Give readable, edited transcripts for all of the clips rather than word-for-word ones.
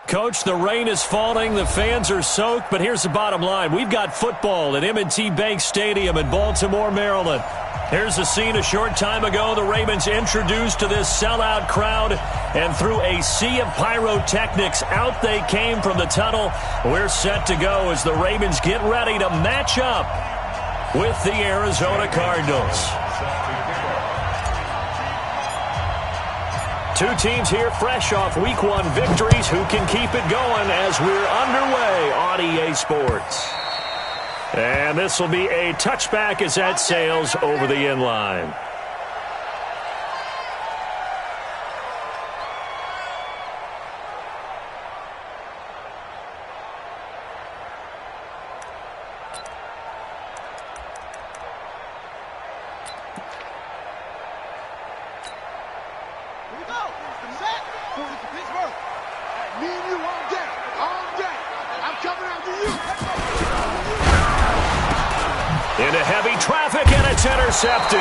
Coach, the rain is falling, the fans are soaked, but here's the bottom line. We've got football at M&T Bank Stadium in Baltimore, Maryland. Here's the scene a short time ago. The Ravens introduced to this sellout crowd, and through a sea of pyrotechnics, out they came from the tunnel. We're set to go as the Ravens get ready to match up with the Arizona Cardinals. Two teams here fresh off Week 1 victories. Who can keep it going as we're underway on EA Sports? And this will be a touchback as that sails over the end line. Into heavy traffic, and it's intercepted.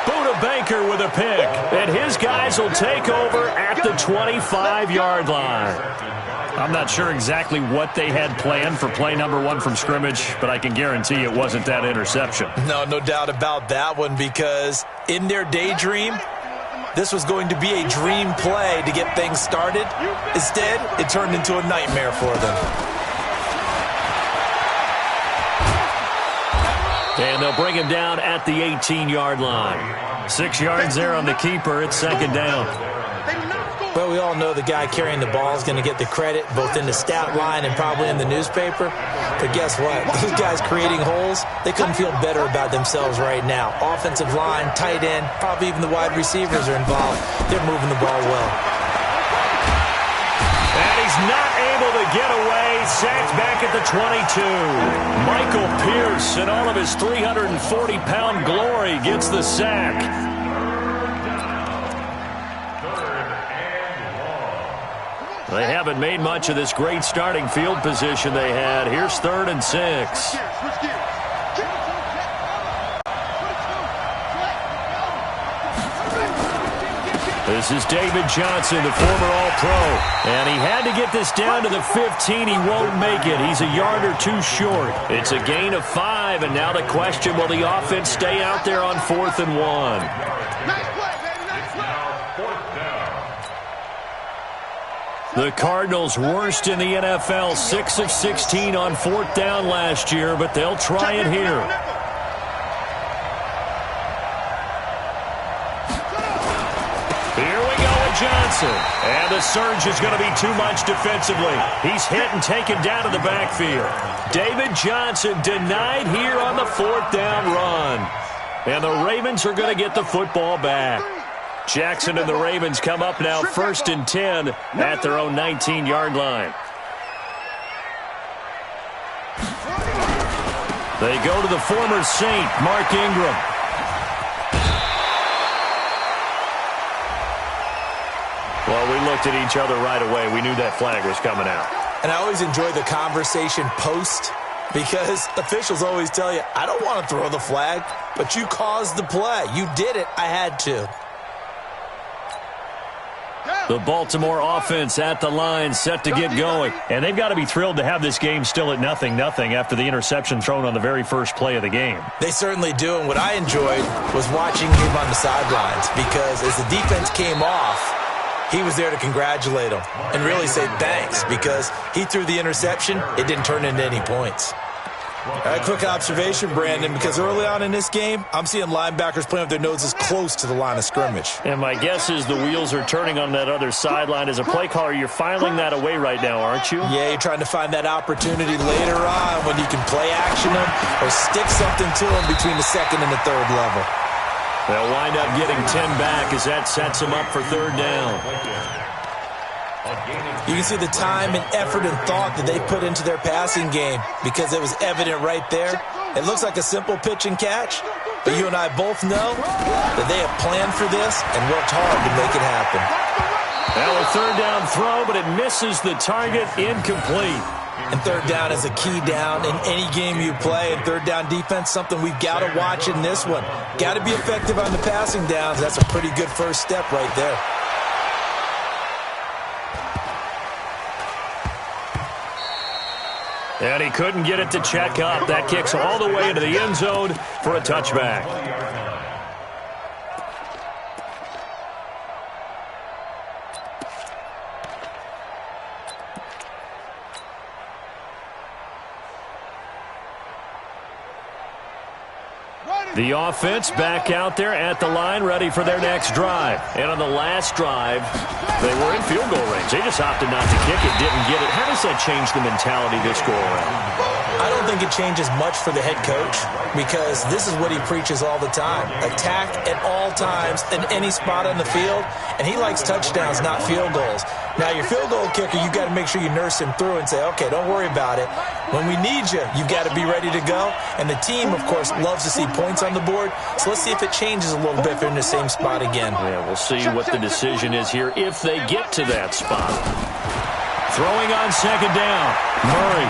Buda Baker with a pick, and his guys will take over at the 25-yard line. I'm not sure exactly what they had planned for play number 1 from scrimmage, but I can guarantee it wasn't that interception. No doubt about that one, because in their daydream, this was going to be a dream play to get things started. Instead, it turned into a nightmare for them. And they'll bring him down at the 18-yard line. 6 yards there on the keeper. It's second down. Well, we all know the guy carrying the ball is going to get the credit both in the stat line and probably in the newspaper. But guess what? Those guys creating holes, they couldn't feel better about themselves right now. Offensive line, tight end, probably even the wide receivers are involved. They're moving the ball well. And he's not able to get away. Sacked back at the 22. Michael Pierce, in all of his 340-pound glory, gets the sack. They haven't made much of this great starting field position they had. Here's 3rd and 6. This is David Johnson, the former All-Pro. And he had to get this down to the 15. He won't make it. He's a yard or 2 short. It's a gain of 5, and now the question, will the offense stay out there on 4th and 1? The Cardinals worst in the NFL, 6 of 16 on 4th down last year, but they'll try it here. Johnson, and the surge is going to be too much defensively. He's hit and taken down to the backfield. David Johnson denied here on the 4th down run. And the Ravens are going to get the football back. Jackson and the Ravens come up now 1st and 10 at their own 19-yard line. They go to the former Saint, Mark Ingram. Well, we looked at each other right away. We knew that flag was coming out. And I always enjoy the conversation post, because officials always tell you, I don't want to throw the flag, but you caused the play. You did it. I had to. The Baltimore offense at the line, set to get going. And they've got to be thrilled to have this game still at 0-0 after the interception thrown on the very first play of the game. They certainly do. And what I enjoyed was watching him on the sidelines, because as the defense came off, he was there to congratulate him and really say thanks, because he threw the interception. It didn't turn into any points. All right, quick observation, Brandon, because early on in this game, I'm seeing linebackers playing with their noses close to the line of scrimmage. And my guess is the wheels are turning on that other sideline. As a play caller, you're filing that away right now, aren't you? Yeah, you're trying to find that opportunity later on when you can play action them or stick something to them between the 2nd and the 3rd level. They'll wind up getting 10 back as that sets them up for 3rd down. You can see the time and effort and thought that they put into their passing game, because it was evident right there. It looks like a simple pitch and catch, but you and I both know that they have planned for this and worked hard to make it happen. Now a 3rd down throw, but it misses the target, incomplete. And 3rd down is a key down in any game you play. And 3rd down defense, something we've got to watch in this one. Got to be effective on the passing downs. That's a pretty good first step right there. And he couldn't get it to check up. That kicks all the way into the end zone for a touchback. The offense back out there at the line, ready for their next drive. And on the last drive, they were in field goal range. They just opted not to kick it, didn't get it. How does that change the mentality this go around? I don't think it changes much for the head coach because this is what he preaches all the time. Attack at all times in any spot on the field, and he likes touchdowns, not field goals. Now, your field goal kicker, you've got to make sure you nurse him through and say, okay, don't worry about it. When we need you, you've got to be ready to go. And the team, of course, loves to see points on the board. So let's see if it changes a little bit if they're in the same spot again. Yeah, we'll see what the decision is here if they get to that spot. Throwing on second down. Murray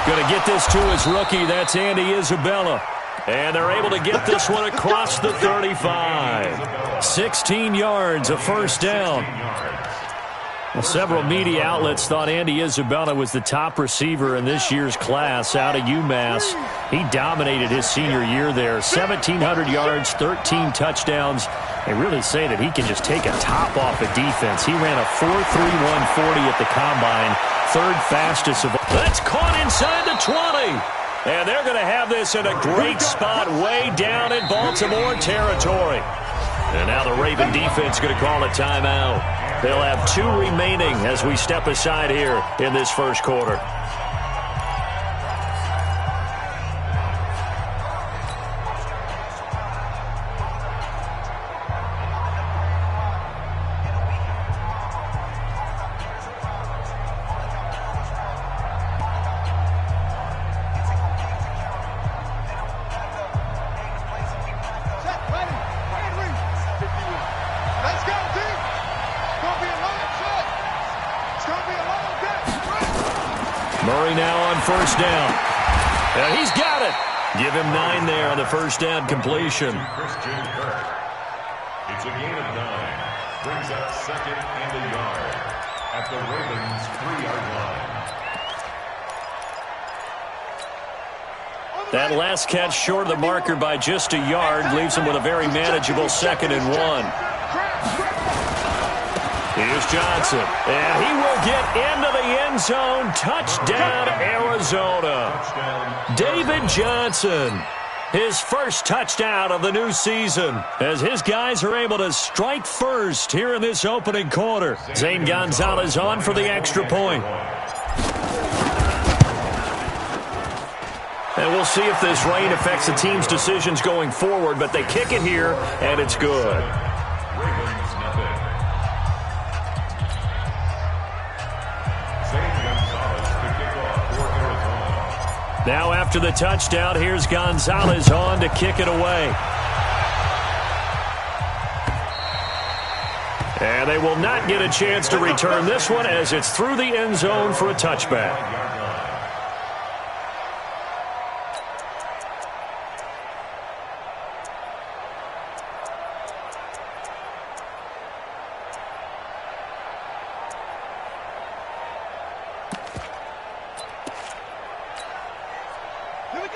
going to get this to his rookie. That's Andy Isabella. And they're able to get this one across the 35. 16 yards, a first down. Well, several media outlets thought Andy Isabella was the top receiver in this year's class out of UMass. He dominated his senior year there. 1,700 yards, 13 touchdowns. They really say that he can just take a top off a defense. He ran a 4.31 40 at the combine, third fastest of all. That's caught inside the 20. And they're going to have this in a great spot way down in Baltimore territory. And now the Raven defense going to call a timeout. They'll have 2 remaining as we step aside here in this first quarter. Murray now on first down. And he's got it. Give him 9 there on the first down completion. It's a gain of 9. Brings up second and a yard at the Ravens' 3-yard line. That last catch short of the marker by just a yard leaves him with a very manageable 2nd and 1. Here's Johnson, and he will get into the end zone. Touchdown, Arizona. David Johnson, his first touchdown of the new season, as his guys are able to strike first here in this opening quarter. Zane Gonzalez on for the extra point. And we'll see if this rain affects the team's decisions going forward, but they kick it here, and it's good. Now after the touchdown, here's Gonzalez on to kick it away. And they will not get a chance to return this one as it's through the end zone for a touchback.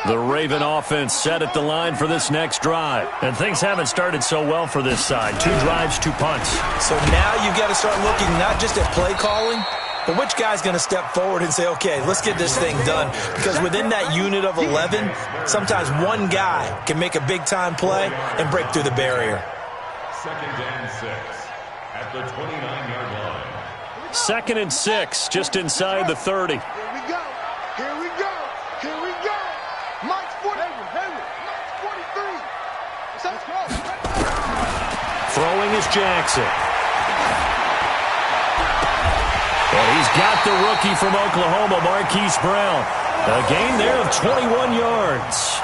The Raven offense set at the line for this next drive. And things haven't started so well for this side. 2 drives, 2 punts. So now you've got to start looking not just at play calling, but which guy's going to step forward and say, okay, let's get this thing done. Because within that unit of 11, sometimes one guy can make a big-time play and break through the barrier. 2nd and 6 at the 29-yard line. 2nd and 6, just inside the 30. Here we go. Here we go. Here we go. Mike's 40. Mike's 43. Let's go. Throwing is Jackson. And he's got the rookie from Oklahoma, Marquise Brown. A gain there of 21 yards.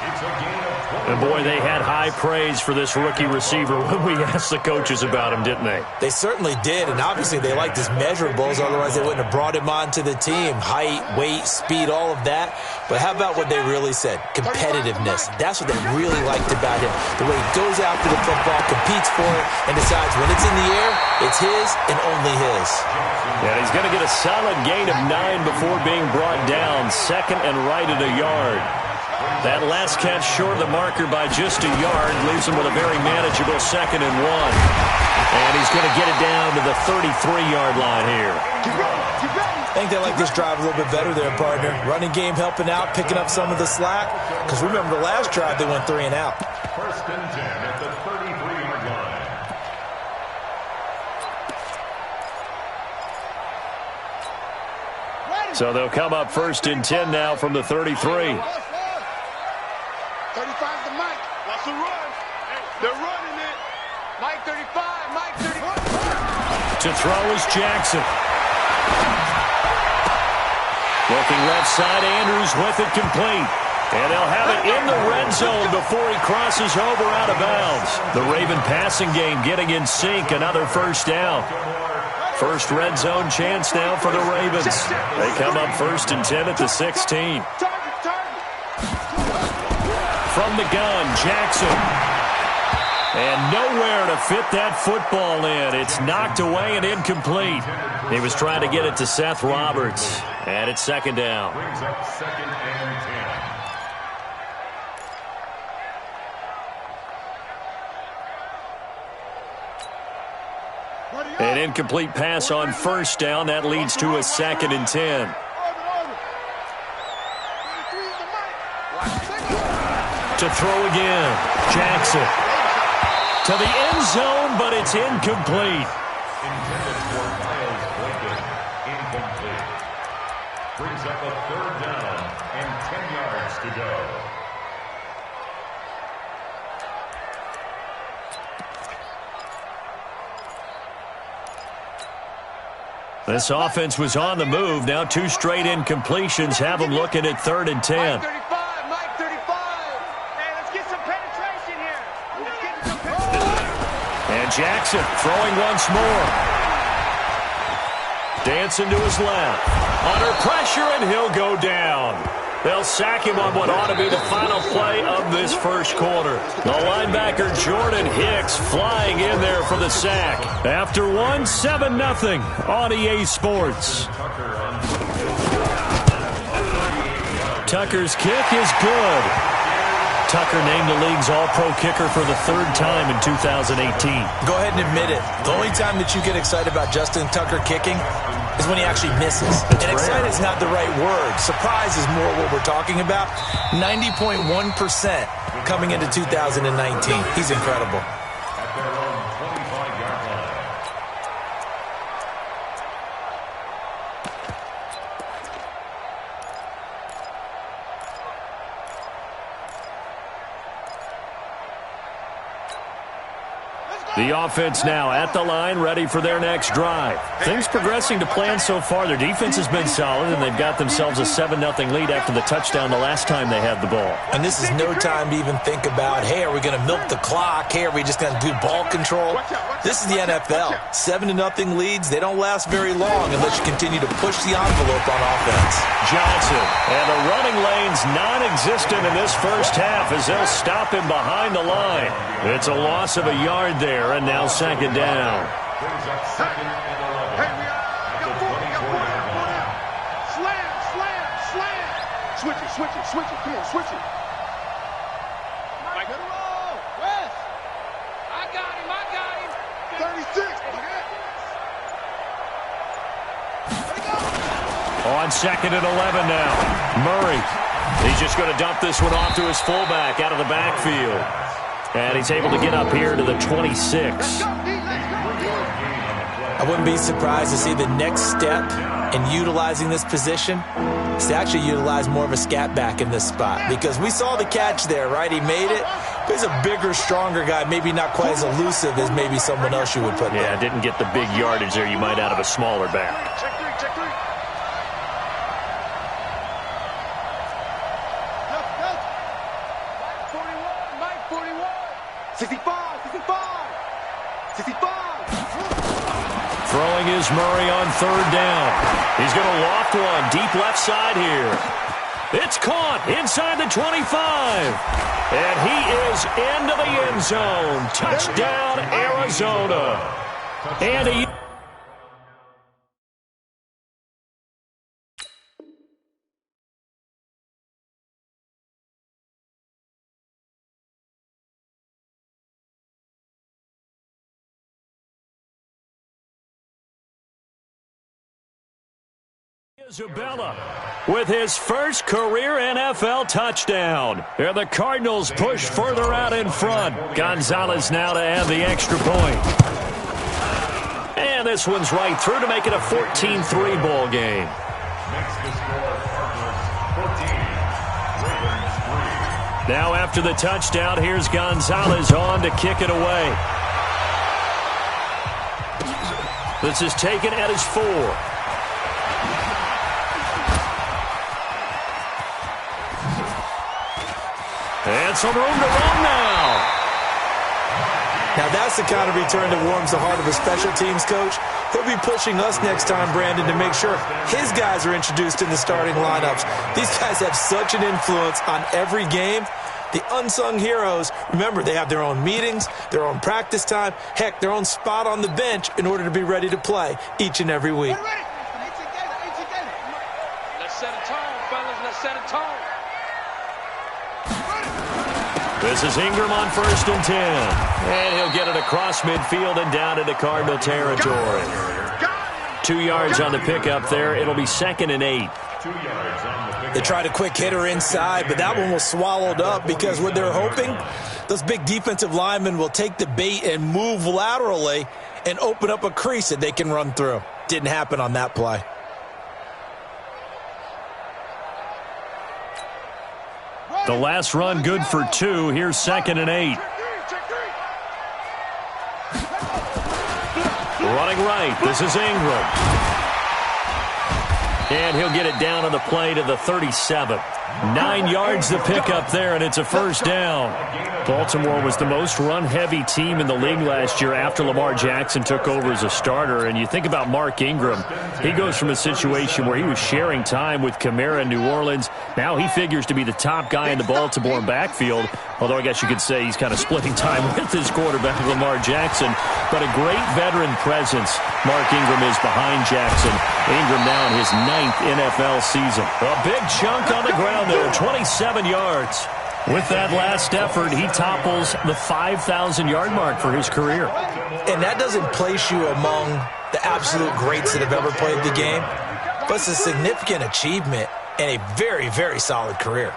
It's a gain of 20. And, boy, they had high praise for this rookie receiver when we asked the coaches about him, didn't they? They certainly did, and obviously they liked his measurables. Otherwise, they wouldn't have brought him onto the team. Height, weight, speed, all of that. But how about what they really said? Competitiveness. That's what they really liked about him. The way he goes after the football, competes for it, and decides when it's in the air, it's his and only his. And he's going to get a solid gain of 9 before being brought down. Second and right at a yard. That last catch short of the marker by just a yard leaves him with a very manageable 2nd and 1. And he's going to get it down to the 33-yard line here. I think they like this drive a little bit better there, partner. Running game helping out, picking up some of the slack. Because remember, the last drive they went 3 and out. First and 10 at the 33-yard line. So they'll come up first and 10 now from the 33. 35's the Mike. Watch the run. They're running it. Mike 35. Mike 35. To throw is Jackson. Looking left side, Andrews with it complete. And they'll have it in the red zone before he crosses over out of bounds. The Raven passing game getting in sync. Another first down. First red zone chance now for the Ravens. They come up first and 10 at the 16. From the gun, Jackson. And nowhere to fit that football in. It's knocked away and incomplete. He was trying to get it to Seth Roberts. And it's 2nd down. Brings up 2nd and 10. An incomplete pass on first down. That leads to a 2nd and 10. To throw again. Jackson. To the end zone, but it's incomplete. Intended for Miles Boykin. Incomplete. Brings up a 3rd down and 10 yards to go. This offense was on the move. Now 2 straight incompletions have them looking at 3rd and 10. Mike 35. Mike 35. Hey, let's get some penetration here. Let's get some penetration. And Jackson throwing once more. Dancing to his left. Under pressure, and he'll go down. They'll sack him on what ought to be the final play of this first quarter. The linebacker Jordan Hicks flying in there for the sack. After 7-0 on EA Sports. Tucker's kick is good. Tucker named the league's all-pro kicker for the 3rd time in 2018. Go ahead and admit it. The only time that you get excited about Justin Tucker kicking is when he actually misses. And excited is not the right word. Surprise is more what we're talking about. 90.1% coming into 2019. He's incredible. At their own 25-yard line. The offense now at the line, ready for their next drive. Things progressing to plan so far. Their defense has been solid, and they've got themselves a 7-0 lead after the touchdown the last time they had the ball. And this is no time to even think about, hey, are we going to milk the clock? Hey, are we just going to do ball control? This is the NFL. 7-0 leads, they don't last very long unless you continue to push the envelope on offense. Johnson, and the running lane's non-existent in this first half as they'll stop him behind the line. It's a loss of a yard there, and now 2nd down. Brings up 2nd and 11. Hey, we got 4 down. Slam, slam, slam. Switch it. Come on, switch it. Mike, roll. West. I got him. 36. On 2nd and 11 now. Murray. He's just going to dump this one off to his fullback out of the backfield. And he's able to get up here to the 26. I wouldn't be surprised to see the next step in utilizing this position is to actually utilize more of a scat back in this spot. Because we saw the catch there, right? He made it. He's a bigger, stronger guy, maybe not quite as elusive as maybe someone else you would put there. Yeah, didn't get the big yardage there you might out of a smaller back. Check three. 65, 65, 65. Throwing is Murray on third down. He's going to loft one deep left side here. It's caught inside the 25. And he is into the end zone. Touchdown, Arizona. And he... Isabella with his first career NFL touchdown. And the Cardinals push further out in front. Gonzalez now to add the extra point. And this one's right through to make it a 14-3 ball game. Makes the score Cardinals 14, Ravens 3. Now after the touchdown, here's Gonzalez on to kick it away. This is taken at his 4. And some room to run now. Now that's the kind of return that warms the heart of a special teams coach. He'll be pushing us next time, Brandon, to make sure his guys are introduced in the starting lineups. These guys have such an influence on every game. The unsung heroes, remember, they have their own meetings, their own practice time, heck, their own spot on the bench in order to be ready to play each and every week. Let's set a tone, fellas. Let's set a tone. This is Ingram on 1st and 10. And he'll get it across midfield and down into Cardinal territory. 2 yards on the pickup there. It'll be 2nd and 8. 2 yards on the pick. They tried a quick hitter inside, but that one was swallowed up because what they're hoping, those big defensive linemen will take the bait and move laterally and open up a crease that they can run through. Didn't happen on that play. The last run good for 2. Here's 2nd and 8. Running right. This is Ingram. And he'll get it down on the play to the 37. 9 yards to pick up there, and it's a first down. Baltimore was the most run-heavy team in the league last year after Lamar Jackson took over as a starter. And you think about Mark Ingram. He goes from a situation where he was sharing time with Kamara in New Orleans. Now he figures to be the top guy in the Baltimore backfield. Although I guess you could say he's kind of splitting time with his quarterback, Lamar Jackson. But a great veteran presence Mark Ingram is behind Jackson. Ingram now in his 9th NFL season. A big chunk on the ground there, 27 yards. With that last effort, he topples the 5,000-yard mark for his career. And that doesn't place you among the absolute greats that have ever played the game, but it's a significant achievement and a very, very solid career.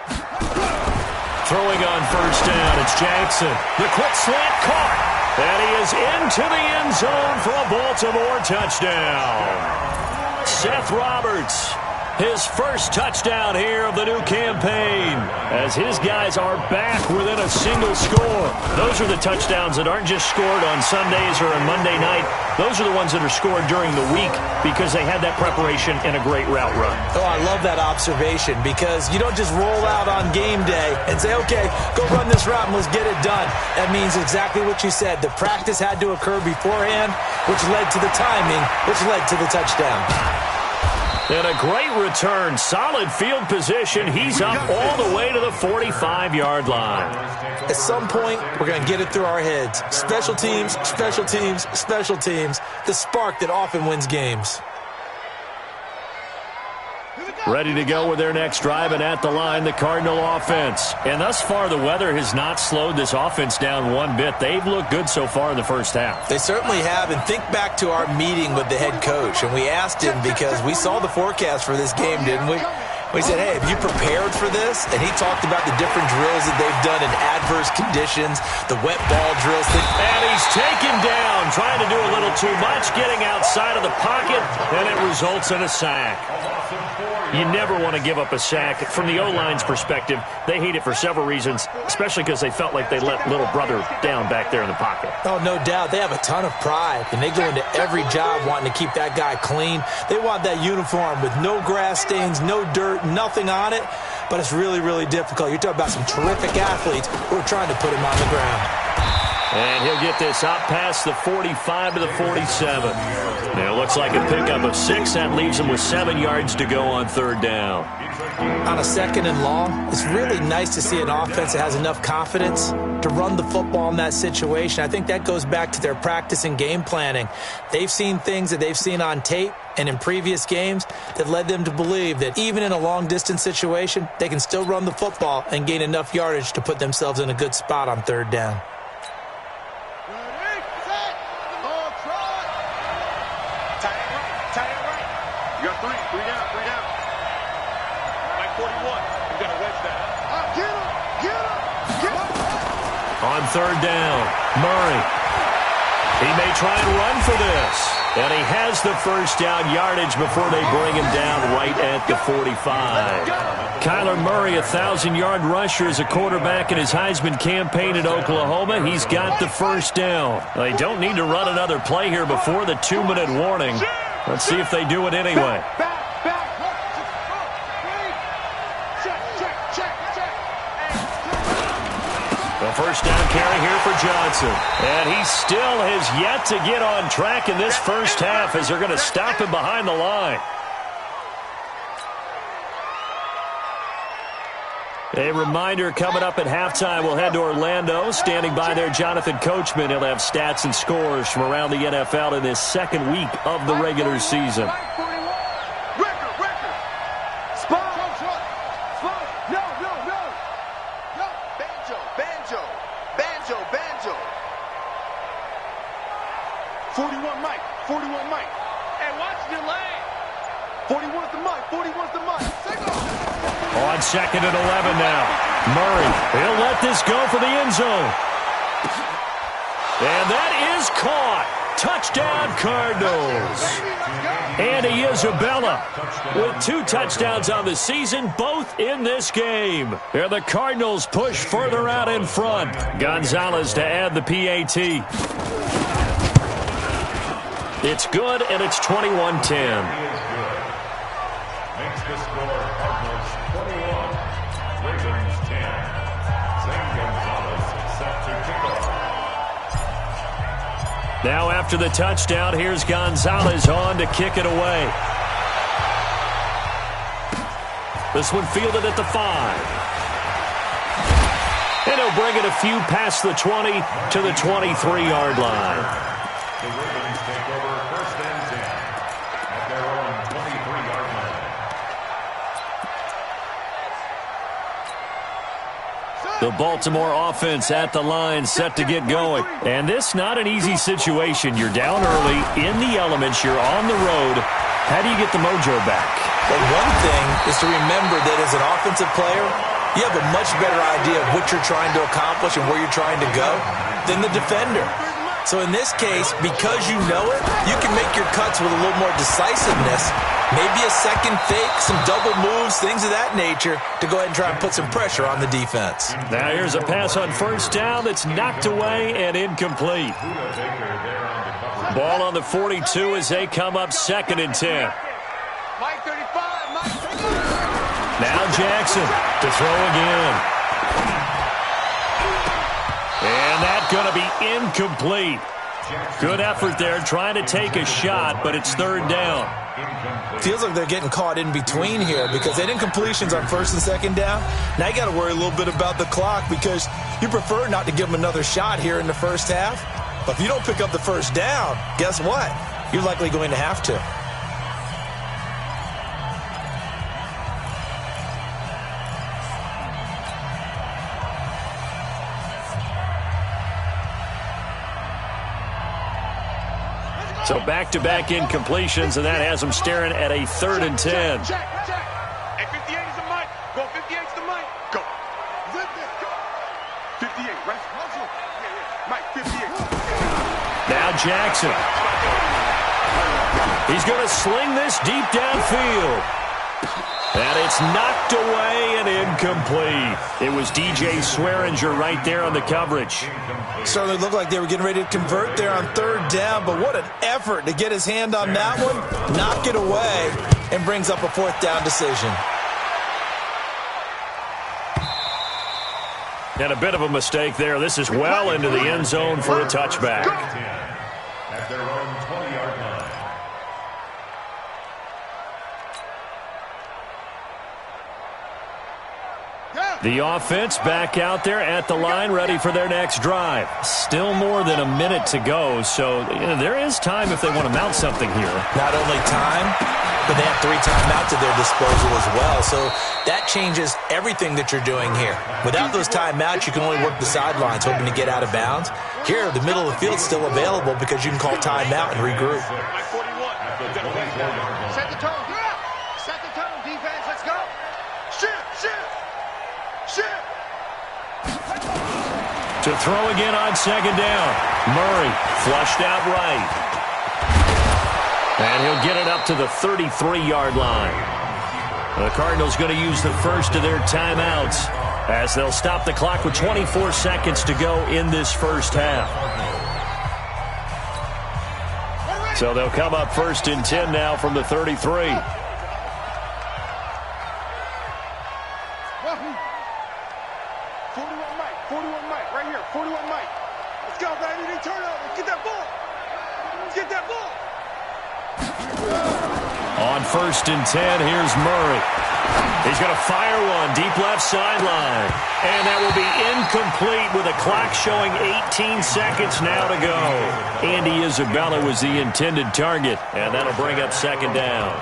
Throwing on first down, it's Jackson. The quick slant caught. And he is into the end zone for a Baltimore touchdown. Seth Roberts, his first touchdown here of the new campaign, as his guys are back within a single score. Those are the touchdowns that aren't just scored on Sundays or on Monday night. Those are the ones that are scored during the week because they had that preparation and a great route run. Oh, I love that observation because you don't just roll out on game day and say, okay, go run this route and let's get it done. That means exactly what you said. The practice had to occur beforehand, which led to the timing, which led to the touchdown. And a great return. Solid field position. He's up all the way to the 45-yard line. At some point, we're going to get it through our heads. Special teams, special teams, special teams. The spark that often wins games. Ready to go with their next drive, and at the line, the Cardinal offense. And thus far, the weather has not slowed this offense down one bit. They've looked good so far in the first half. They certainly have. And think back to our meeting with the head coach. And we asked him because we saw the forecast for this game, didn't we? We said, hey, have you prepared for this? And he talked about the different drills that they've done in adverse conditions, the wet ball drills. And he's taken down, trying to do a little too much, getting outside of the pocket, and it results in a sack. You never want to give up a sack. From the O-line's perspective, they hate it for several reasons, especially because they felt like they let little brother down back there in the pocket. Oh, no doubt. They have a ton of pride, and they go into every job wanting to keep that guy clean. They want that uniform with no grass stains, no dirt, nothing on it, but it's really, really difficult. You're talking about some terrific athletes who are trying to put him on the ground. And he'll get this out past the 45 to the 47. Now, it looks like a pickup of 6. That leaves him with 7 yards to go on third down. On a 2nd and long, it's really nice to see an offense that has enough confidence to run the football in that situation. I think that goes back to their practice and game planning. They've seen things that they've seen on tape and in previous games that led them to believe that even in a long-distance situation, they can still run the football and gain enough yardage to put themselves in a good spot on third down. You got three down. Like 41, you got to wedge that. Get him. On third down, Murray. He may try and run for this. And he has the first down yardage before they bring him down right at the 45. Kyler Murray, 1,000-yard rusher as a quarterback in his Heisman campaign in Oklahoma. He's got the first down. They don't need to run another play here before the 2-minute warning. Let's see if they do it anyway. The first down carry here for Johnson. And he still has yet to get on track in this first half as they're going to stop him behind the line. A reminder coming up at halftime, we'll head to Orlando. Standing by there, Jonathan Coachman. He'll have stats and scores from around the NFL in this second week of the regular season. Banjo. 41 Mike. Hey, watch the lane. 41's the Mike. On 2nd and 11 now. Murray, he'll let this go for the end zone. And that is caught. Touchdown, Cardinals. Andy Isabella with 2 touchdowns on the season, both in this game. And the Cardinals push further out in front. Gonzalez to add the PAT. It's good, and it's 21-10. Makes the score Cardinals 21, Ravens 10. Zane Gonzalez set to kick off. Now after the touchdown, here's Gonzalez on to kick it away. This one fielded at the 5. And he'll bring it a few past the 20 to the 23-yard line. The Ravens take over first and 10 at their own 23-yard line. The Baltimore offense at the line, set to get going. And this not an easy situation. You're down early, in the elements, you're on the road. How do you get the mojo back? Well, one thing is to remember that as an offensive player, you have a much better idea of what you're trying to accomplish and where you're trying to go than the defender. So in this case, because you know it, you can make your cuts with a little more decisiveness. Maybe a second fake, some double moves, things of that nature to go ahead and try and put some pressure on the defense. Now here's a pass on first down that's knocked away and incomplete. Ball on the 42 as they come up 2nd and 10. Mike 35, Mike 35. Now Jackson to throw again. And that's going to be incomplete. Good effort there trying to take a shot, but it's 3rd down. Feels like they're getting caught in between here because they had incompletions on 1st and 2nd down. Now you got to worry a little bit about the clock because you prefer not to give them another shot here in the first half. But if you don't pick up the first down, guess what? You're likely going to have to. So back-to-back incompletions, and that has them staring at a 3rd and 10. Check. Hey, 58 is the mic. Go, 58 is the mic. Go. 58, right? Mike, 58. Now Jackson. He's going to sling this deep downfield. And it's knocked away and incomplete. It was DJ Swearinger right there on the coverage. Certainly looked like they were getting ready to convert there on 3rd down, but what an effort to get his hand on that one, knock it away, and brings up a 4th down decision. And a bit of a mistake there. This is well into the end zone for a touchback. At their own 20-yard line. The offense back out there at the line, ready for their next drive. Still more than a minute to go, so there is time if they want to mount something here. Not only time, but they have 3 timeouts at their disposal as well, so that changes everything that you're doing here. Without those timeouts, you can only work the sidelines, hoping to get out of bounds. Here, the middle of the field's still available because you can call timeout and regroup. Set the tone. Set the tone, defense. Let's go. Shift. To throw again on second down. Murray flushed out right. And he'll get it up to the 33-yard line. The Cardinals going to use the first of their timeouts as they'll stop the clock with 24 seconds to go in this first half. So they'll come up 1st and 10 now from the 33. 41 Mike, right here, 41 Mike. Let's go, baby. They turn over. Let's get that ball. Let's get that ball. On 1st and 10, here's Murray. He's going to fire one deep left sideline. And that will be incomplete with a clock showing 18 seconds now to go. Andy Isabella was the intended target, and that'll bring up second down.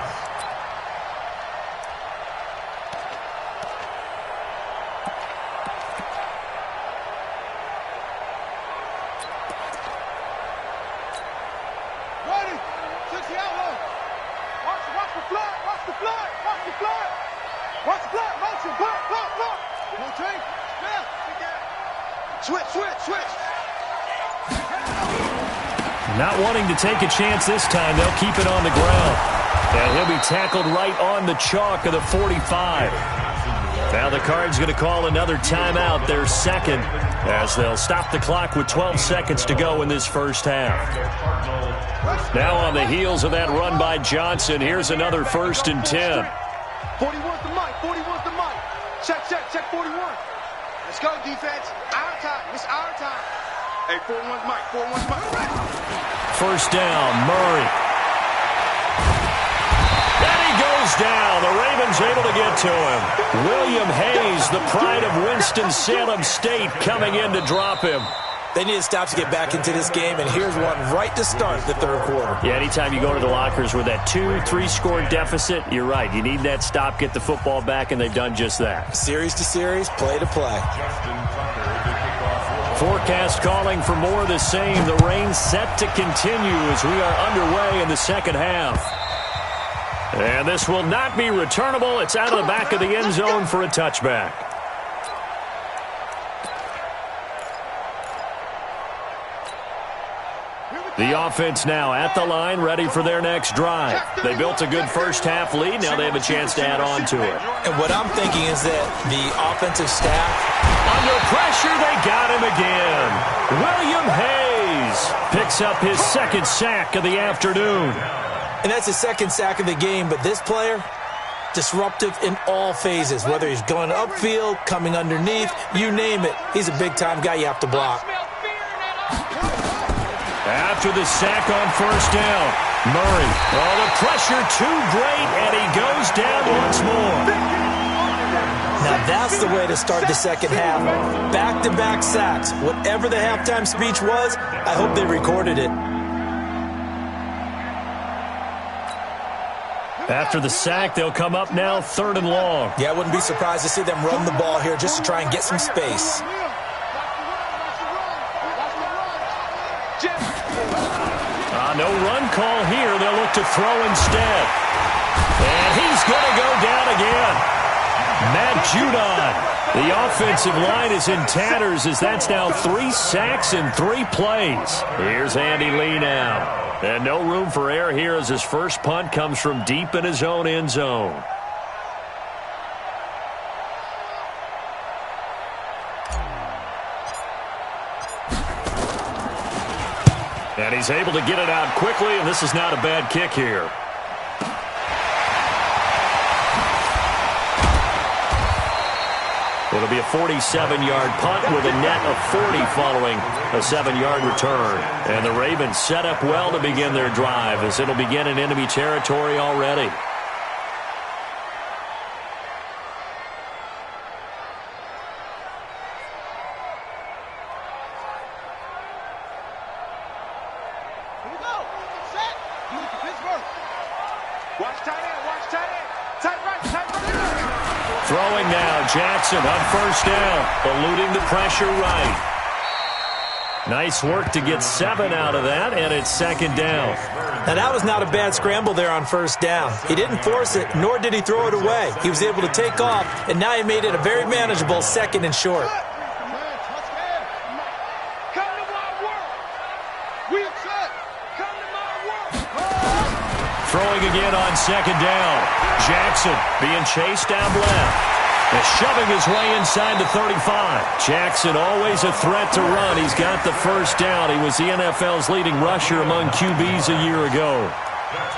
Not wanting to take a chance this time, they'll keep it on the ground. And he'll be tackled right on the chalk of the 45. Now the Cards going to call another timeout, their second, as they'll stop the clock with 12 seconds to go in this first half. Now on the heels of that run by Johnson, here's another 1st and 10. 41's the Mike, 41's the Mike. Check 41. Let's go, defense. Our time. It's our time. Hey, 41's Mike, 41's Mike. First down, Murray. And he goes down. The Ravens able to get to him. William Hayes, the pride of Winston-Salem State, coming in to drop him. They need to stop to get back into this game, and here's one right to start the third quarter. Yeah, anytime you go to the lockers with that 2-3 score deficit, you're right. You need that stop, get the football back, and they've done just that. Series to series, play to play. Forecast calling for more of the same. The rain set to continue as we are underway in the second half. And this will not be returnable. It's out of the back of the end zone for a touchback. The offense now at the line, ready for their next drive. They built a good first half lead. Now they have a chance to add on to it. And what I'm thinking is that the offensive staff, under pressure, they got him again. William Hayes picks up his second sack of the afternoon. and that's his second sack of the game, but this player, disruptive in all phases, whether he's going upfield, coming underneath, you name it. He's a big-time guy you have to block. After the sack on first down, Murray. Oh, the pressure too great, and he goes down once more. Now that's the way to start the second half. Back-to-back sacks. Whatever the halftime speech was, I hope they recorded it. After the sack, they'll come up now 3rd and long. Yeah, I wouldn't be surprised to see them run the ball here just to try and get some space. No run call here. They'll look to throw instead. And he's going to go down again. Matt Judon. The offensive line is in tatters as that's now 3 sacks in 3 plays. Here's Andy Lee now. And no room for error here as his first punt comes from deep in his own end zone. And he's able to get it out quickly, and this is not a bad kick here. It'll be a 47-yard punt with a net of 40 following a 7-yard return. And the Ravens set up well to begin their drive as it'll begin in enemy territory already. Throwing now, Jackson on first down, eluding the pressure right. Nice work to get 7 out of that, and it's second down. Now, that was not a bad scramble there on first down. He didn't force it, nor did he throw it away. He was able to take off, and now he made it a very manageable 2nd and short. Throwing again on second down. Jackson being chased down left. And shoving his way inside the 35. Jackson always a threat to run. He's got the first down. He was the NFL's leading rusher among QBs a year ago.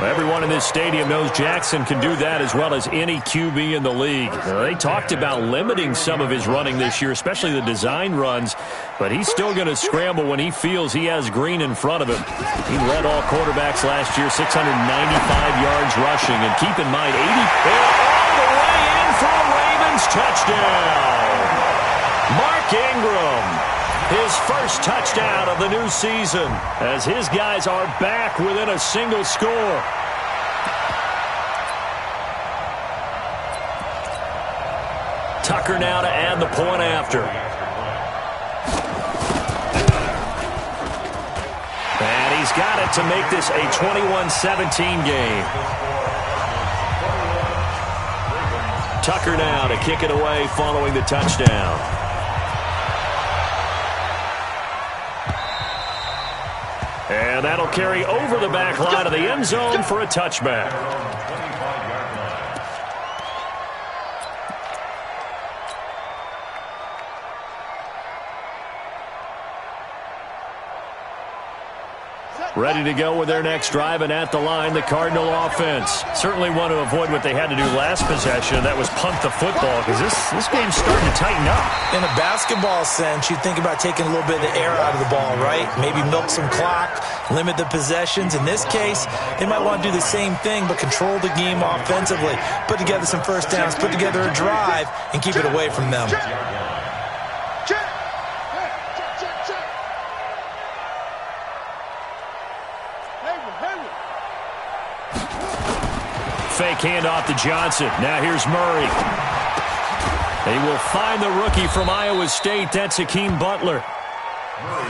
Everyone in this stadium knows Jackson can do that as well as any QB in the league. They talked about limiting some of his running this year, especially the design runs, but he's still going to scramble when he feels he has green in front of him. He led all quarterbacks last year, 695 yards rushing, and keep in mind, 80 all the way in for a Ravens touchdown. Mark Ingram. His first touchdown of the new season as his guys are back within a single score. Tucker now to add the point after. And he's got it to make this a 21-17 game. Tucker now to kick it away following the touchdown. And that'll carry over the back line of the end zone for a touchback. Ready to go with their next drive, and at the line, the Cardinal offense. Certainly want to avoid what they had to do last possession. That was punt the football, because this game's starting to tighten up. In a basketball sense, you think about taking a little bit of the air out of the ball, right? Maybe milk some clock, limit the possessions. In this case, they might want to do the same thing, but control the game offensively. Put together some first downs, put together a drive, and keep it away from them. Fake handoff to Johnson. Now here's Murray. They will find the rookie from Iowa State. That's Hakeem Butler.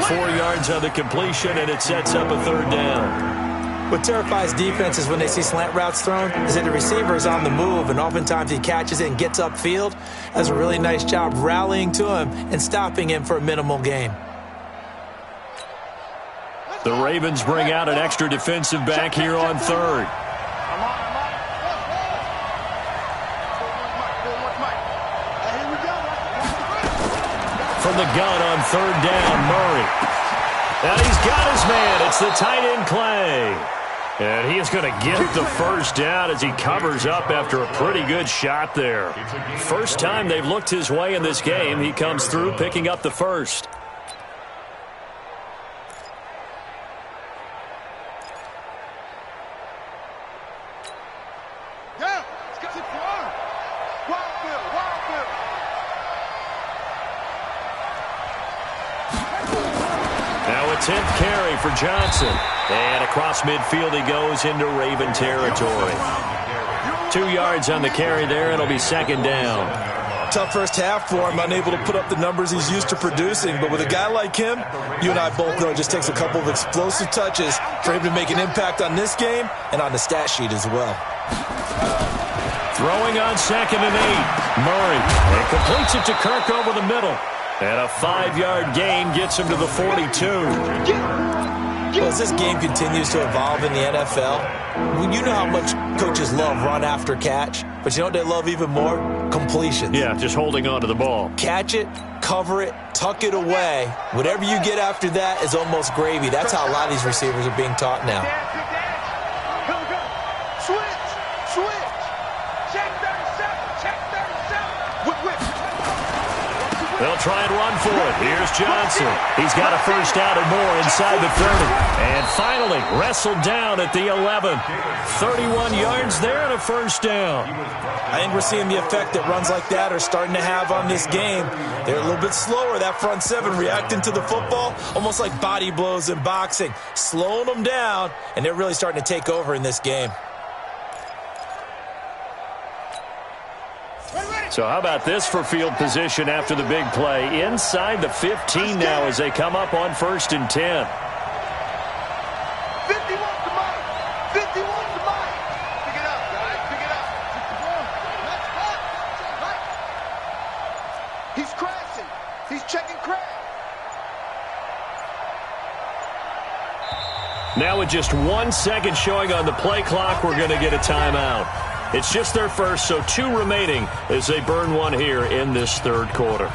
4 yards on the completion, and it sets up a third down. What terrifies defenses when they see slant routes thrown is that the receiver is on the move, and oftentimes he catches it and gets upfield. Does a really nice job rallying to him and stopping him for a minimal gain. The Ravens bring out an extra defensive back here on third. From the gun on third down, Murray. And he's got his man. It's the tight end, Clay. And he is going to get the first down as he covers up after a pretty good shot there. First time they've looked his way in this game. He comes through picking up the first. Now a 10th carry for Johnson. And across midfield he goes into Raven territory. 2 yards on the carry there. It'll be second down. Tough first half for him, unable to put up the numbers he's used to producing. But with a guy like him, you and I both know it just takes a couple of explosive touches for him to make an impact on this game and on the stat sheet as well. Throwing on 2nd and 8. Murray. And completes it to Kirk over the middle. And a 5-yard gain gets him to the 42. Well, as this game continues to evolve in the NFL, you know how much coaches love run after catch, but you know what they love even more? Completions. Yeah, just holding on to the ball. Catch it, cover it, tuck it away. Whatever you get after that is almost gravy. That's how a lot of these receivers are being taught now. They'll try and run for it. Here's Johnson. He's got a first down and more inside the 30. And finally wrestled down at the 11. 31 yards there and a first down. I think we're seeing the effect that runs like that are starting to have on this game. They're a little bit slower, that front seven, reacting to the football, almost like body blows in boxing, slowing them down, and they're really starting to take over in this game. So how about this for field position after the big play? Inside the 15 now as they come up on 1st and 10. 51 to Mike. 51 to Mike. Pick it up, guys. Pick it up. He's crashing. He's checking crash. Now with just 1 second showing on the play clock, we're going to get a timeout. It's just their first, so 2 remaining as they burn one here in this third quarter.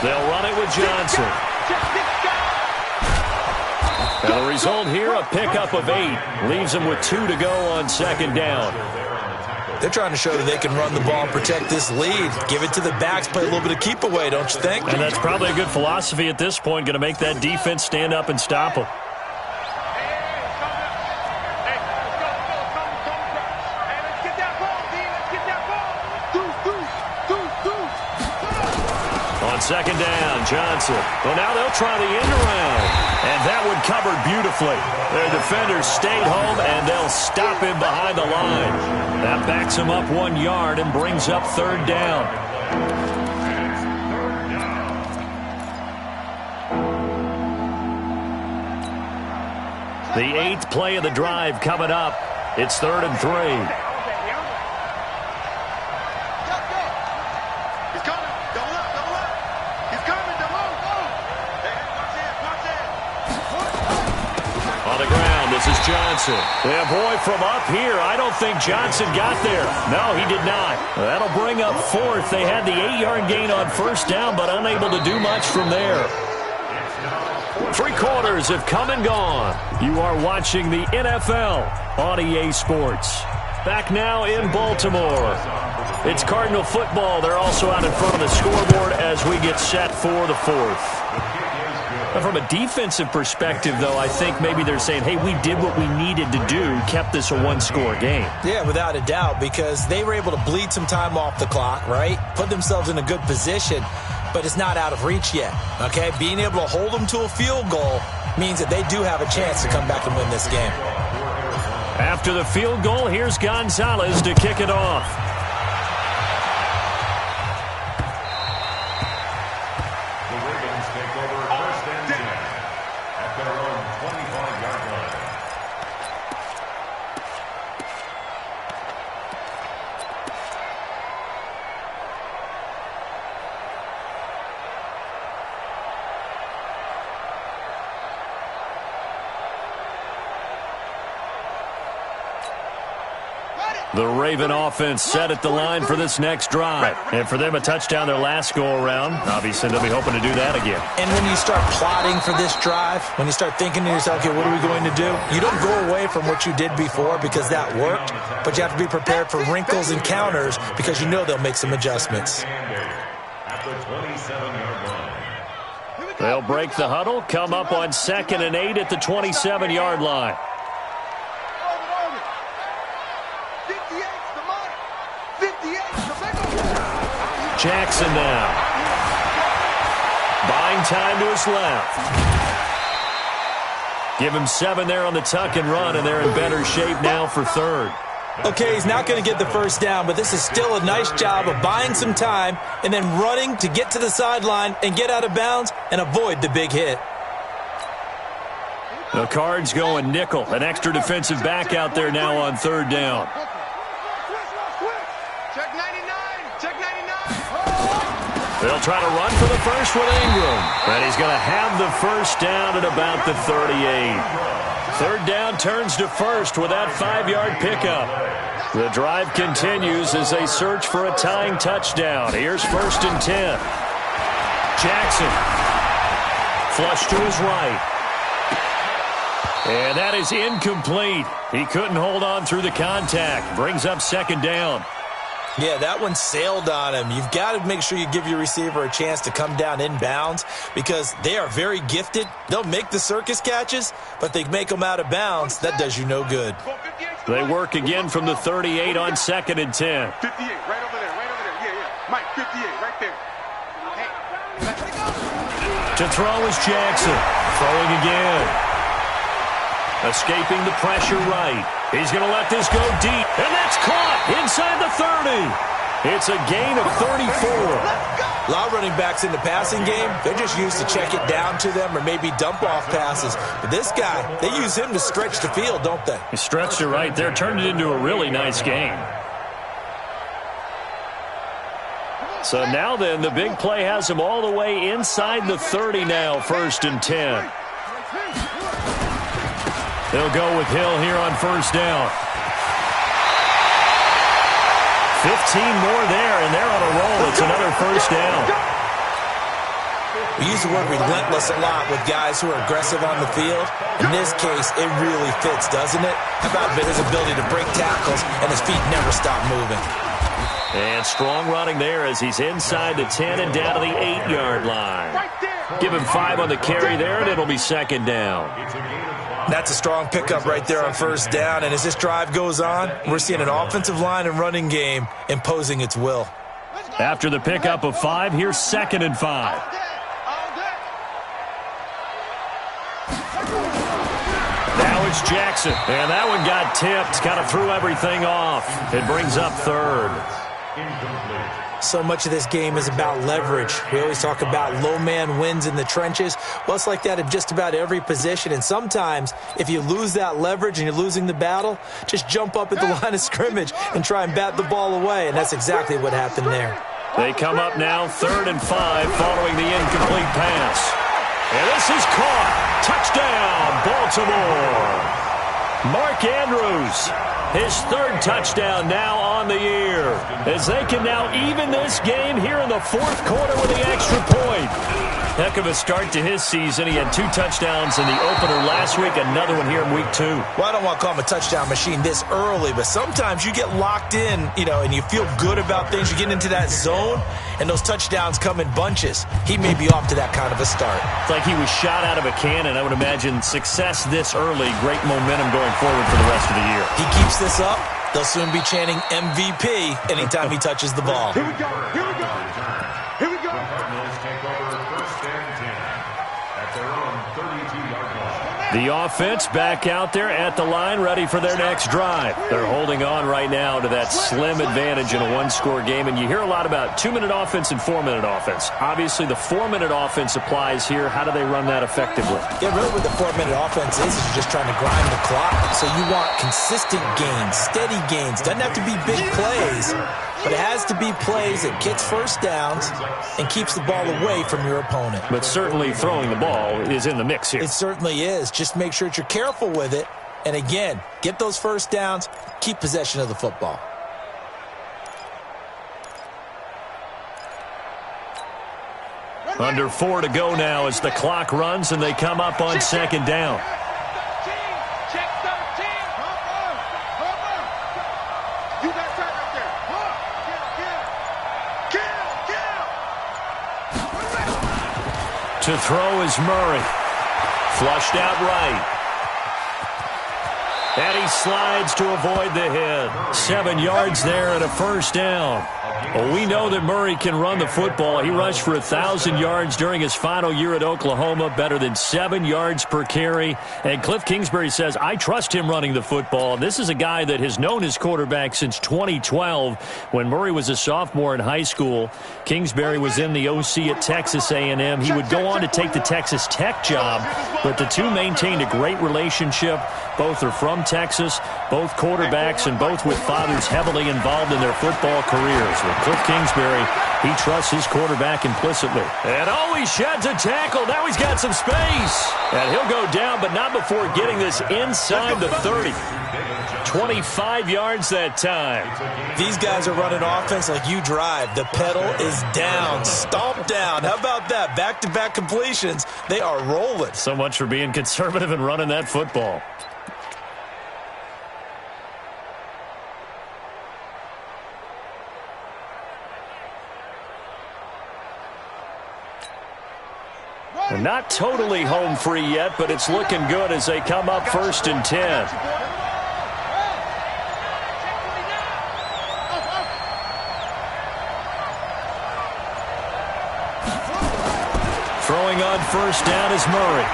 They'll run it with Johnson. And the result here, a pickup of 8. Leaves them with 2 to go on 2nd down. They're trying to show that they can run the ball and protect this lead. Give it to the backs, play a little bit of keep away, don't you think? And that's probably a good philosophy at this point, going to make that defense stand up and stop them. On 2nd down, Johnson. Well, now they'll try the end around. And that one covered beautifully. Their defenders stayed home, and they'll stop him behind the line. That backs him up 1 yard and brings up 3rd down. The 8th play of the drive coming up. It's 3rd and 3. This is Johnson. Yeah, boy, from up here, I don't think Johnson got there. No, he did not. That'll bring up 4th. They had the 8-yard gain on 1st down, but unable to do much from there. 3 quarters have come and gone. You are watching the NFL on EA Sports. Back now in Baltimore. It's Cardinal football. They're also out in front of the scoreboard as we get set for the 4th. From a defensive perspective, though, I think maybe they're saying, hey, we did what we needed to do, kept this a 1-score game. Yeah, without a doubt, because they were able to bleed some time off the clock, right? Put themselves in a good position, but it's not out of reach yet, okay? Being able to hold them to a field goal means that they do have a chance to come back and win this game. After the field goal, here's Gonzalez to kick it off. The Raven offense set at the line for this next drive. And for them, a touchdown their last go-around. Obviously, they'll be hoping to do that again. And when you start plotting for this drive, when you start thinking to yourself, okay, what are we going to do? You don't go away from what you did before because that worked, but you have to be prepared for wrinkles and counters because you know they'll make some adjustments. They'll break the huddle, come up on 2nd and 8 at the 27-yard line. Jackson now. Buying time to his left. Give him 7 there on the tuck and run, and they're in better shape now for 3rd. Okay, he's not going to get the first down, but this is still a nice job of buying some time and then running to get to the sideline and get out of bounds and avoid the big hit. The Cards going nickel. An extra defensive back out there now on 3rd down. They'll try to run for the first with Ingram. And he's going to have the first down at about the 38. Third down turns to first with that 5-yard pickup. The drive continues as they search for a tying touchdown. Here's 1st and 10. Jackson. Flush to his right. And that is incomplete. He couldn't hold on through the contact. Brings up 2nd down. Yeah, that one sailed on him. You've got to make sure you give your receiver a chance to come down inbounds because they are very gifted. They'll make the circus catches, but they make them out of bounds. That does you no good. They work again from the 38 on 2nd and 10. 58, right over there, right over there. Yeah. Mike, 58, right there. To throw is Jackson. Throwing again. Escaping the pressure right. He's going to let this go deep. And that's caught inside the 30. It's a gain of 34. A lot of running backs in the passing game, they're just used to check it down to them or maybe dump off passes. But this guy, they use him to stretch the field, don't they? He stretched it right there, turned it into a really nice gain. So now then, the big play has him all the way inside the 30 now, 1st and 10. They'll go with Hill here on 1st down. 15 more there, and they're on a roll. It's another 1st down. We use the word relentless a lot with guys who are aggressive on the field. In this case, it really fits, doesn't it? How about his ability to break tackles and his feet never stop moving? And strong running there as he's inside the 10 and down to the 8-yard line. Give him 5 on the carry there, and it'll be 2nd down. That's a strong pickup right there on 1st down. And as this drive goes on, we're seeing an offensive line and running game imposing its will. After the pickup of 5, here's 2nd and 5. Now it's Jackson. And that one got tipped. Kind of threw everything off. It brings up 3rd. So much of this game is about leverage. We always talk about low man wins in the trenches. Well, it's like that in just about every position. And sometimes, if you lose that leverage and you're losing the battle, just jump up at the line of scrimmage and try and bat the ball away. And that's exactly what happened there. They come up now 3rd and 5 following the incomplete pass. And this is caught. Touchdown, Baltimore. Mark Andrews. His 3rd touchdown now on the year as they can now even this game here in the 4th quarter with the extra point. Heck of a start to his season. He had 2 touchdowns in the opener last week, another one here in week 2. Well, I don't want to call him a touchdown machine this early, but sometimes you get locked in, and you feel good about things. You get into that zone, and those touchdowns come in bunches. He may be off to that kind of a start. It's like he was shot out of a cannon. I would imagine success this early, great momentum going forward for the rest of the year. He keeps this up, they'll soon be chanting MVP anytime he touches the ball. Here we go. Here we go. Here we go. The Cardinals take over 1st and 10 at their own 32-yard line. The offense back out there at the line, ready for their next drive. They're holding on right now to that slim advantage in a 1-score game, and you hear a lot about 2-minute offense and 4-minute offense. Obviously, the 4-minute offense applies here. How do they run that effectively? Yeah, really what the 4-minute offense is you're just trying to grind the clock. So you want consistent gains, steady gains. Doesn't have to be big plays, but it has to be plays that gets 1st downs and keeps the ball away from your opponent. But certainly throwing the ball is in the mix here. It certainly is. Just make sure that you're careful with it. And again, get those 1st downs, keep possession of the football. Under 4 to go now as the clock runs and they come up on 2nd down. Check 13. You got that right there. Kill. To throw is Murray. Flushed out right. And he slides to avoid the hit. 7 yards there and a 1st down. Well, we know that Murray can run the football. He rushed for 1,000 yards during his final year at Oklahoma, better than 7 yards per carry. And Cliff Kingsbury says, I trust him running the football. This is a guy that has known his quarterback since 2012 when Murray was a sophomore in high school. Kingsbury was in the OC at Texas A&M. He would go on to take the Texas Tech job, but the two maintained a great relationship. Both are from Texas, both quarterbacks, and both with fathers heavily involved in their football careers. Cliff Kingsbury, he trusts his quarterback implicitly. And he sheds a tackle. Now he's got some space. And he'll go down, but not before getting this inside the 30. 25 yards that time. These guys are running offense like you drive. The pedal is down, stomp down. How about that? Back-to-back completions. They are rolling. So much for being conservative and running that football. They're not totally home free yet, but it's looking good as they come up 1st and 10. Throwing on 1st down is Murray.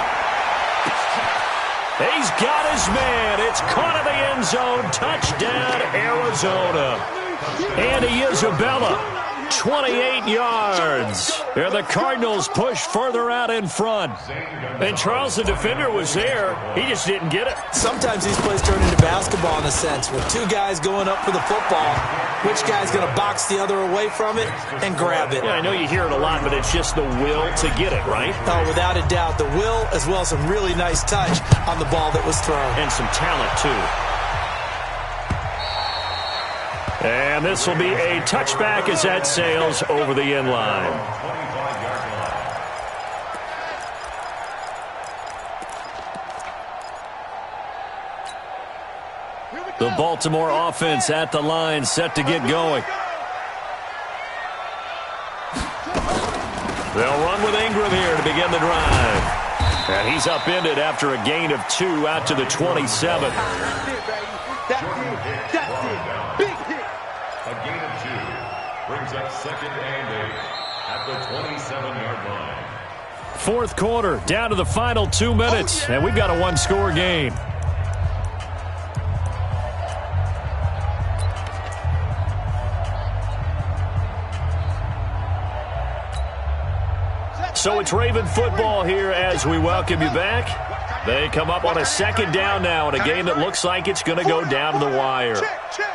He's got his man. It's caught in the end zone. Touchdown, Arizona. Andy Isabella. 28 yards. And the Cardinals push further out in front. And Charles, the defender, was there. He just didn't get it. Sometimes these plays turn into basketball in a sense, with two guys going up for the football. Which guy's going to box the other away from it and grab it? Yeah, I know you hear it a lot, but it's just the will to get it, right? Oh, without a doubt. The will, as well as some really nice touch on the ball that was thrown. And some talent, too. And this will be a touchback as that sails over the end line. The Baltimore offense at the line, set to get going. They'll run with Ingram here to begin the drive. And he's upended after a gain of 2 out to the 27. A gain of 2 brings up 2nd and 8 at the 27-yard line. 4th quarter, down to the final 2 minutes, and we've got a 1-score game. So it's Raven football here as we welcome you back. They come up on a 2nd down now in a game that looks like it's going to go down to the wire. Check.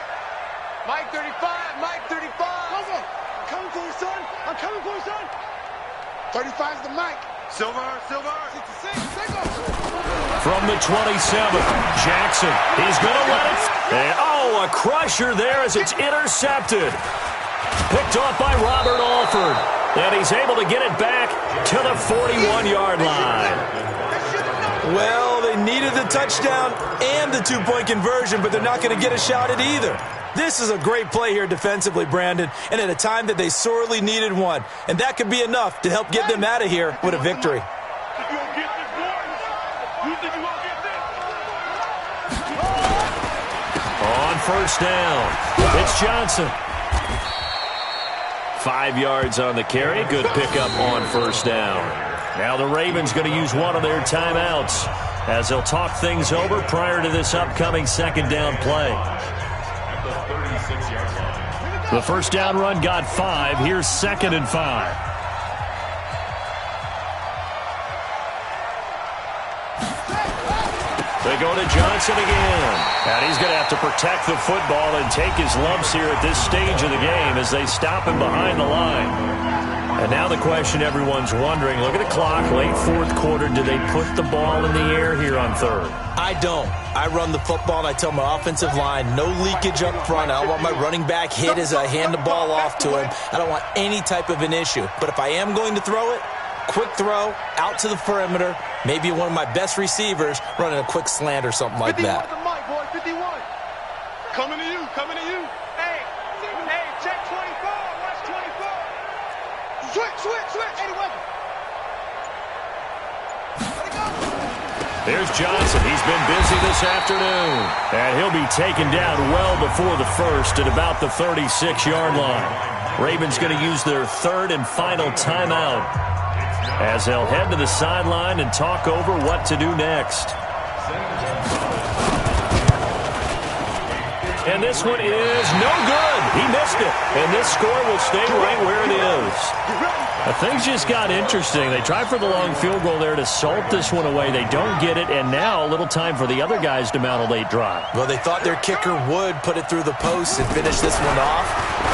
Mike 35, Mike 35. I'm coming for you, son. I'm coming for you, son. 35's the Mike. Silver. 66, From the 27, Jackson. He's going to let it. And, a crusher there as it's intercepted. Picked off by Robert Alford. And he's able to get it back to the 41-yard line. Well, they needed the touchdown and the 2-point conversion, but they're not going to get a shot at either. This is a great play here defensively, Brandon, and at a time that they sorely needed one. And that could be enough to help get them out of here with a victory. On 1st down, it's Johnson. 5 yards on the carry. Good pickup on 1st down. Now the Ravens going to use one of their timeouts as they'll talk things over prior to this upcoming 2nd down play. The 1st down run got 5. Here's 2nd and 5. They go to Johnson again. And he's going to have to protect the football and take his lumps here at this stage of the game as they stop him behind the line. And now the question everyone's wondering, look at the clock, late 4th quarter, do they put the ball in the air here on 3rd? I don't. I run the football and I tell my offensive line, no leakage up front. I don't want my running back hit as I hand the ball off to him. I don't want any type of an issue. But if I am going to throw it, quick throw, out to the perimeter, maybe one of my best receivers running a quick slant or something like that. 51 the mic, boy, 51. Coming to you. Hey, check 24. Watch 24. Switch. 81. Let it go. There's Johnson. He's been busy this afternoon. And he'll be taken down well before the 1st at about the 36-yard line. Ravens going to use their 3rd and final timeout as they'll head to the sideline and talk over what to do next. And this one is no good. He missed it. And this score will stay right where it is. Things just got interesting. They tried for the long field goal there to salt this one away. They don't get it, and now a little time for the other guys to mount a late drive. Well, they thought their kicker would put it through the post and finish this one off.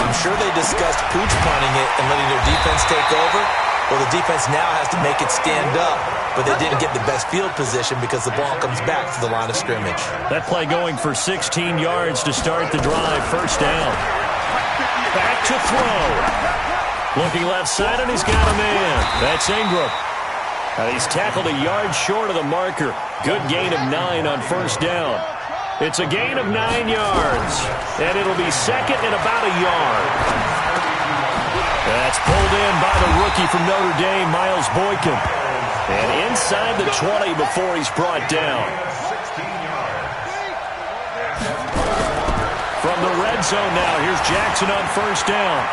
I'm sure they discussed pooch punting it and letting their defense take over. Well, the defense now has to make it stand up, but they didn't get the best field position because the ball comes back to the line of scrimmage. That play going for 16 yards to start the drive. First down. Back to throw. Looking left side, and he's got a man. That's Ingram. And he's tackled a yard short of the marker. Good gain of 9 on first down. It's a gain of 9 yards, and it'll be second and about a yard. That's pulled in by the rookie from Notre Dame, Miles Boykin. And inside the 20 before he's brought down. From the red zone now, here's Jackson on first down.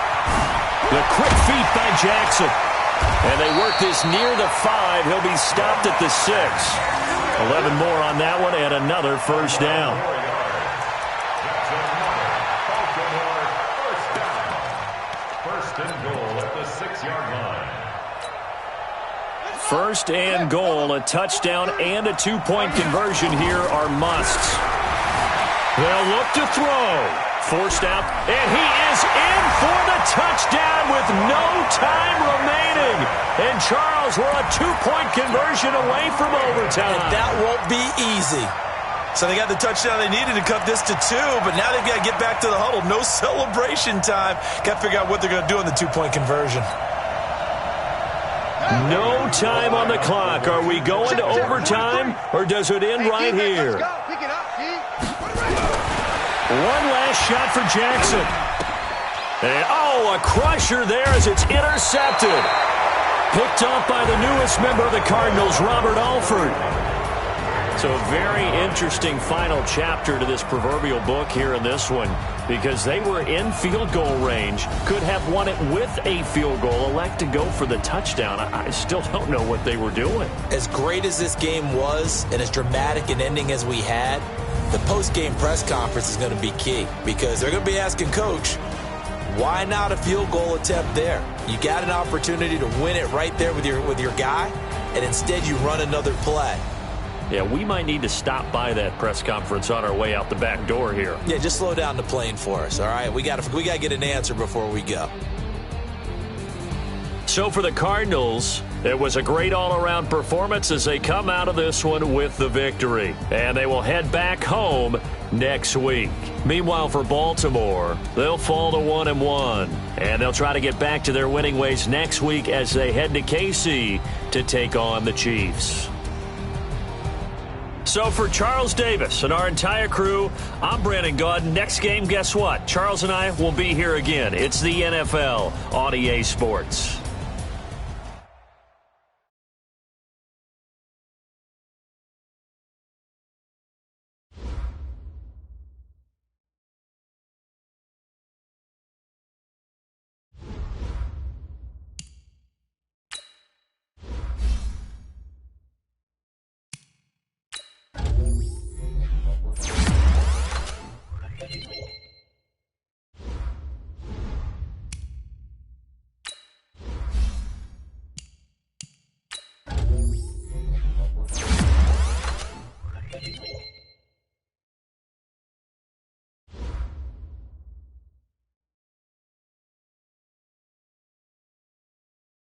The quick feet by Jackson. And they work this near the 5. He'll be stopped at the 6. 11 more on that one and another first down. First and goal at the 6-yard line. First and goal, a touchdown and a 2-point conversion here are musts. They'll look to throw. Forced out, and he is in for the touchdown with no time remaining. And Charles, we're a 2-point conversion away from overtime. And that won't be easy. So they got the touchdown they needed to cut this to 2, but now they've got to get back to the huddle. No celebration time. Got to figure out what they're going to do on the 2-point conversion. No time on the clock. Are we going to overtime, or does it end right here? One last shot for Jackson. And, a crusher there as it's intercepted. Picked off by the newest member of the Cardinals, Robert Alford. So a very interesting final chapter to this proverbial book here in this one, because they were in field goal range, could have won it with a field goal, elect to go for the touchdown. I still don't know what they were doing. As great as this game was and as dramatic an ending as we had, the post-game press conference is going to be key, because they're going to be asking Coach, why not a field goal attempt there? You got an opportunity to win it right there with your guy, and instead you run another play. Yeah, we might need to stop by that press conference on our way out the back door here. Yeah, just slow down the plane for us, all right? We got to get an answer before we go. So for the Cardinals, it was a great all-around performance as they come out of this one with the victory. And they will head back home next week. Meanwhile, for Baltimore, they'll fall to 1-1. And they'll try to get back to their winning ways next week as they head to KC to take on the Chiefs. So for Charles Davis and our entire crew, I'm Brandon Gaud. Next game, guess what? Charles and I will be here again. It's the NFL on EA Sports.